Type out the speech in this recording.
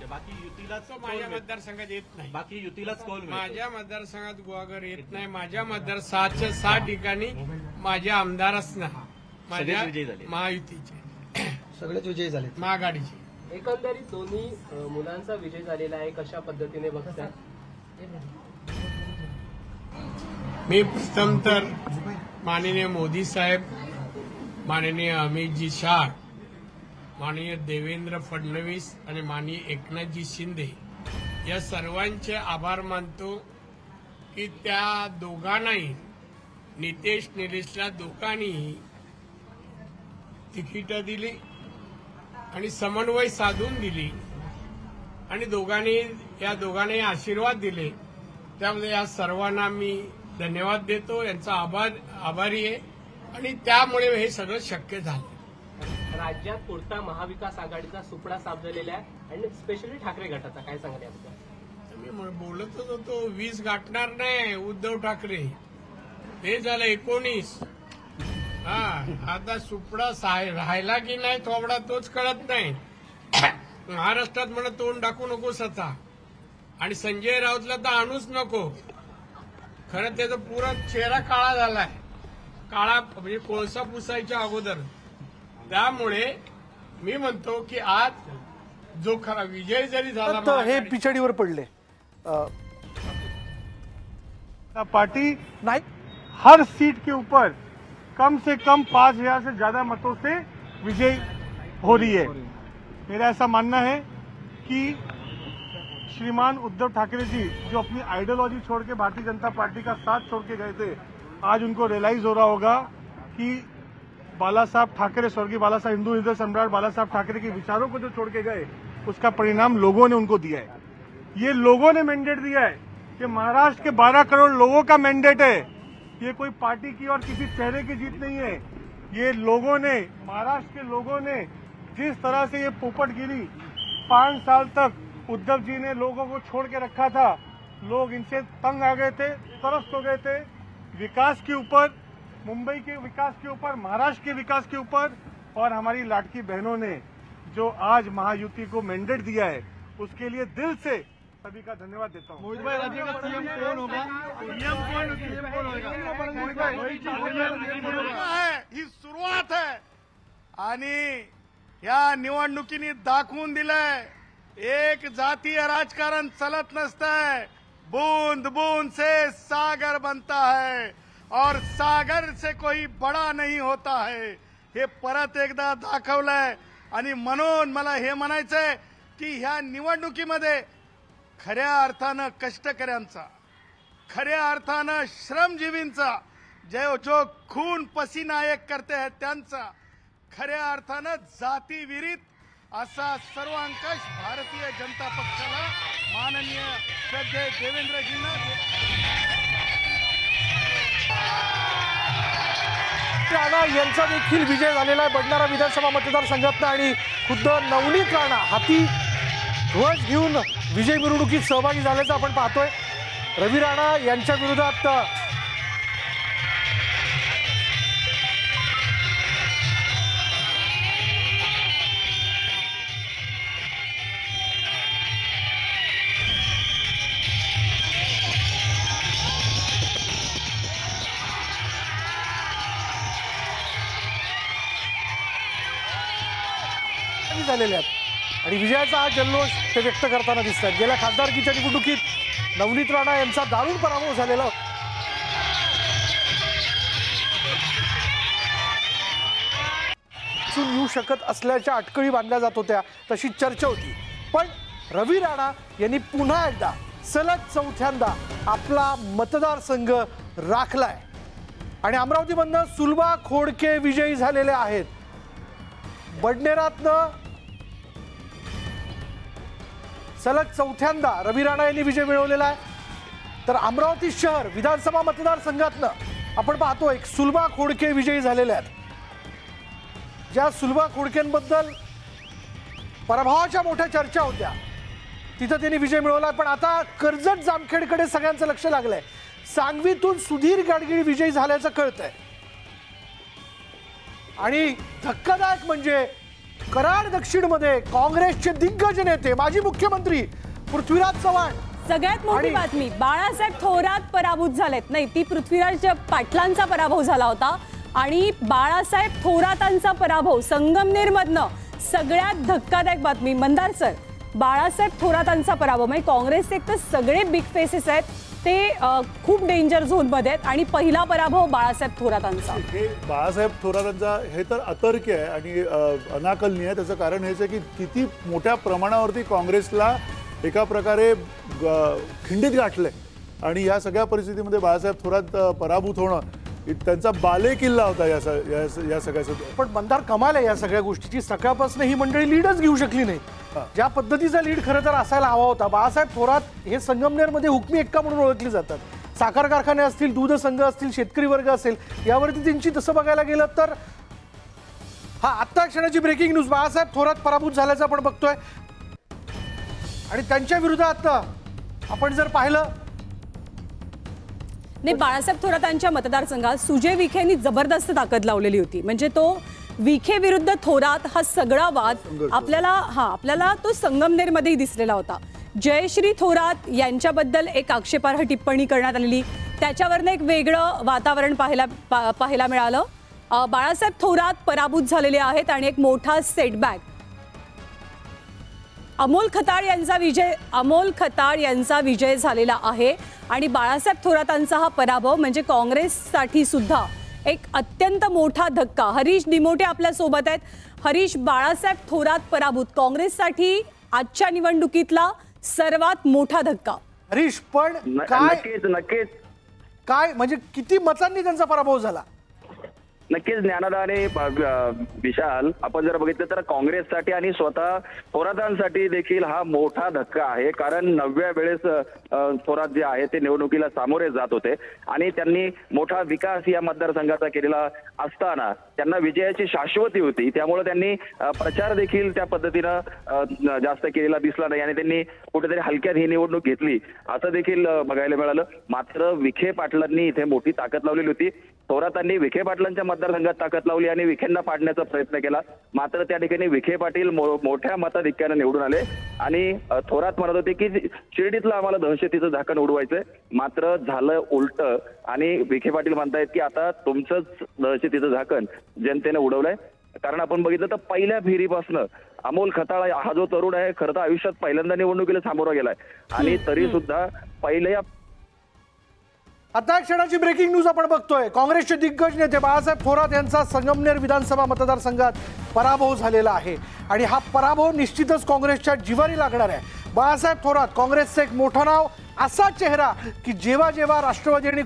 बाकी युतीलाच माझ्या मतदारसंघात येत नाही. बाकी युतीलाच कौल माझ्या मतदारसंघात गुहागर येत नाही. माझ्या मतदार 6 ठिकाणी माझे आमदारच नाही. माझ्या महायुतीचे सगळेच विजयी झाले, महाआघाडीचे. एकंदरीत दोन्ही मुलांचा विजय झालेला आहे, कशा पद्धतीने बघताय? मी प्रथम तर माननीय मोदी साहेब, माननीय अमितजी शाह, माननीय देवेंद्र फडणवीस आणि माननीय एकनाथजी शिंदे या सर्वांचे आभार मानतो की त्या दोघांनाही, नितेश निलेशला दोघांनीही तिकीटं दिली आणि समन्वय साधून दिली आणि या दोघांनी आशीर्वाद दिले. त्यामुळे या सर्वांना मी धन्यवाद देतो, यांचा आभारी आहे आणि त्यामुळे हे सगळं शक्य झालं. राज्यात पुरता महाविकास आघाडीचा सुपडा साफ झालेला आहे आणि स्पेशली ठाकरे गटाचा काय सांगाल याबद्दल? मी बोलतच होतो 20 गाठणार नाही उद्धव ठाकरे, हे झालं 19. आता सुपडा राहिला की नाही थोबडा तोच कळत नाही. महाराष्ट्रात म्हणा तोंड टाकू नकोस आता, आणि संजय राऊतला तर आणूच नको. खरं त्याचा पुरा चेहरा काळा झालाय, काळा म्हणजे कोळसा पुसायच्या अगोदर. त्यामुळे मी म्हणतो की आज जो खरा विजय जरी झाला, हे पिछडीवर पडले. पार्टी नहीं हर सीट के ऊपर कम से कम 5000 से ज्यादा मतों से विजय हो रही है. मेरा ऐसा मानना है कि श्रीमान उद्धव ठाकरे जी जो अपनी आइडियोलॉजी छोड़ के भारतीय जनता पार्टी का साथ छोड़ के गए थे, आज उनको रियलाइज हो रहा होगा कि बाला साहब ठाकरे, स्वर्गीय बाला साहब, हिंदू हृदय सम्राट बाला साहब ठाकरे के विचारों को जो छोड़ के गए, उसका परिणाम लोगों ने उनको दिया है. ये लोगों ने मैंडेट दिया है. ये महाराष्ट्र के 12 करोड़ लोगों का मैंडेट है. ये कोई पार्टी की और किसी चेहरे की जीत नहीं है. ये लोगों ने, महाराष्ट्र के लोगों ने जिस तरह से ये पोपटगिरी 5 साल तक उद्धव जी ने लोगों को छोड़ के रखा था, लोग इनसे तंग आ गए थे, त्रस्त हो गए थे. विकास के ऊपर, मुंबई के विकास के ऊपर, महाराष्ट्र के विकास के ऊपर, और हमारी लाडकी बहनों ने जो आज महायुति को मैंडेट दिया है, उसके लिए दिल से सभी का धन्यवाद देता हूँ. मोहित भाई, राज्य का सीएम कौन होगा? ही सुरुवात आहे आणि या निवडणुकीने दाखवून दिलंय एक जातीय राजकारण चलत नसतंय. बूंद बूंद से सागर बनता है और सागर से कोई बड़ा नहीं होता है. हे परत एकदा दाखवलंय आणि म्हणून मला हे म्हणायचंय की ह्या निवडणुकीमध्ये खऱ्या अर्थानं कष्टकऱ्यांचा, खऱ्या अर्थानं श्रमजीवींचा, जो खून पसीना एक करते हैं त्यांचा, खऱ्या अर्थानं जातीविरीत असा सर्वांकष भारतीय जनता पक्षाला माननीय श्रद्धेय देवेंद्रजींना राणा यांचा देखील विजय झालेला आहे बडणारा विधानसभा मतदारसंघातनं. आणि खुद्द नवनीत राणा हाती ध्वज घेऊन विजय मिरवणुकीत सहभागी झाल्याचं आपण पाहतोय. रवी राणा यांच्या विरोधात झालेले आहेत आणि विजयाचा हा जल्लोष ते व्यक्त करताना दिसतात. गेल्या खासदारकीच्या निवडणुकीत नवनीत राणा यांचा दारुण पराभव झालेला येऊ शकत असल्याच्या अटकळी बांधल्या जात होत्या, तशी चर्चा होती. पण रवी राणा यांनी पुन्हा एकदा सलग 4थ्यांदा आपला मतदारसंघ राखलाय आणि अमरावतीमधनं सुलभा खोडके विजयी झालेले आहेत. बडनेरातनं सलग 4थ्यांदा रवी राणा यांनी विजय मिळवलेला आहे. तर अमरावती शहर विधानसभा मतदारसंघातनं आपण पाहतो एक सुलभा खोडके विजयी झालेले आहेत. ज्या सुलभा खोडकेंबद्दल पराभवाच्या मोठ्या चर्चा होत्या, तिथं त्यांनी विजय मिळवला. पण आता कर्जत जामखेडकडे सगळ्यांचं लक्ष लागलंय. सांगवीतून सुधीर गाडगिळ विजयी झाल्याचं कळतंय आणि धक्कादायक म्हणजे कराड दक्षिणमध्ये काँग्रेसचे दिग्गज नेते माजी मुख्यमंत्री पृथ्वीराज चव्हाण सगळ्यात मोठी बातमी, बाळासाहेब थोरात पराभूत झालेत. नाही, ती पृथ्वीराज पाटलांचा पराभव झाला होता आणि बाळासाहेब थोरातांचा पराभव संगमनेरमधनं सगळ्यात धक्कादायक बातमी. मंदार सर, बाळासाहेब थोरातांचा पराभव म्हणजे काँग्रेसचे एक तर सगळे बिग फेसेस आहेत ते खूप डेंजर झोन मध्ये आहेत आणि पहिला पराभव बाळासाहेब थोरातांचा. हे बाळासाहेब थोरातांचा हे तर अतर्क्य आहे आणि अनाकलनीय आहे. त्याचं कारण हेच आहे की किती मोठ्या प्रमाणावरती काँग्रेसला एका प्रकारे खिंडीत गाठलंय आणि या सगळ्या परिस्थितीमध्ये बाळासाहेब थोरात पराभूत होणं त्यांचा बालेकिल्ला होता या सगळ्याचं. पण मंदार कमाल आहे या सगळ्या गोष्टीची. सकाळपासून ही मंडळी लीडच घेऊ शकली नाही. ज्या पद्धतीचा लीड खरं तर असायला हवा होता. बाळासाहेब थोरात हे संगमनेरमध्ये हुकमी एक्का म्हणून ओळखली जातात. साखर कारखाने असतील, दूध संघ असतील, शेतकरी वर्ग असेल, यावरती त्यांची तसं बघायला गेलं तर आत्ता क्षणाची ब्रेकिंग न्यूज. बाळासाहेब थोरात पराभूत झाल्याचं आपण बघतोय आणि त्यांच्या विरोधात आपण जर पाहिलं नाही, बाळासाहेब थोरातांच्या मतदारसंघात सुजय विखेंनी जबरदस्त ताकद लावलेली होती. म्हणजे तो विखे विरुद्ध थोरात हा सगळा वाद आपल्याला तो संगमनेरमध्येही दिसलेला होता. जयश्री थोरात यांच्याबद्दल एक आक्षेपार्ह टिप्पणी करण्यात आलेली, त्याच्यावरनं एक वेगळं वातावरण पाहायला मिळालं. बाळासाहेब थोरात पराभूत झालेले आहेत आणि एक मोठा सेटबॅक. अमोल खताळ यांचा विजय झालेला आहे आणि बाळासाहेब थोरातांचा हा पराभव म्हणजे काँग्रेससाठी सुद्धा एक अत्यंत मोठा धक्का. हरीश दिमोटे आपल्या सोबत आहेत. हरीश, बाळासाहेब थोरात पराभूत काँग्रेससाठी आजच्या निवडणुकीतला सर्वात मोठा धक्का. हरीश, पण नक्कीच काय म्हणजे किती मतांनी त्यांचा पराभव झाला? नक्कीच ज्ञानदा आणि विशाल, आपण जर बघितलं तर काँग्रेससाठी आणि स्वतः थोरातांसाठी देखील हा मोठा धक्का आहे. कारण 9व्या वेळेस थोरात जे आहे ते निवडणुकीला सामोरे जात होते आणि त्यांनी मोठा विकास या मतदारसंघाचा केलेला असताना त्यांना विजयाची शाश्वती होती. त्यामुळे त्यांनी प्रचार देखील त्या पद्धतीनं जास्त केलेला दिसला नाही आणि त्यांनी कुठेतरी हलक्यात ही निवडणूक घेतली असं देखील बघायला मिळालं. मात्र विखे पाटलांनी इथे मोठी ताकद लावलेली होती. थोरातांनी विखे पाटलांच्या मतदारसंघात ताकद लावली आणि विखेंना पाडण्याचा प्रयत्न केला. मात्र त्या ठिकाणी विखे पाटील मोठ्या मताधिक्यानं निवडून आले आणि थोरात म्हणत होते की शिर्डीतलं आम्हाला दहशतीचं झाकण उडवायचंय. मात्र झालं उलट आणि विखे पाटील म्हणतायत की आता तुमचंच दहशतीचं झाकण जनतेने उडवलंय. कारण आपण बघितलं तर पहिल्या फेरीपासून अमोल खताळ हा जो तरुण आहे खरं तर आयुष्यात पहिल्यांदा निवडणुकीला सामोरा गेलाय आणि तरी सुद्धा पहिल्या आता क्षणाची ब्रेकिंग न्यूज आपण बघतोय. काँग्रेसचे दिग्गज नेते बाळासाहेब थोरात यांचा संगमनेर विधानसभा मतदारसंघात पराभव झालेला आहे आणि हा पराभव निश्चितच काँग्रेसच्या जिवारी लागणार आहे. बाळासाहेब थोरात काँग्रेसचं एक मोठं नाव, असा चेहरा की जेव्हा जेव्हा राष्ट्रवादी आणि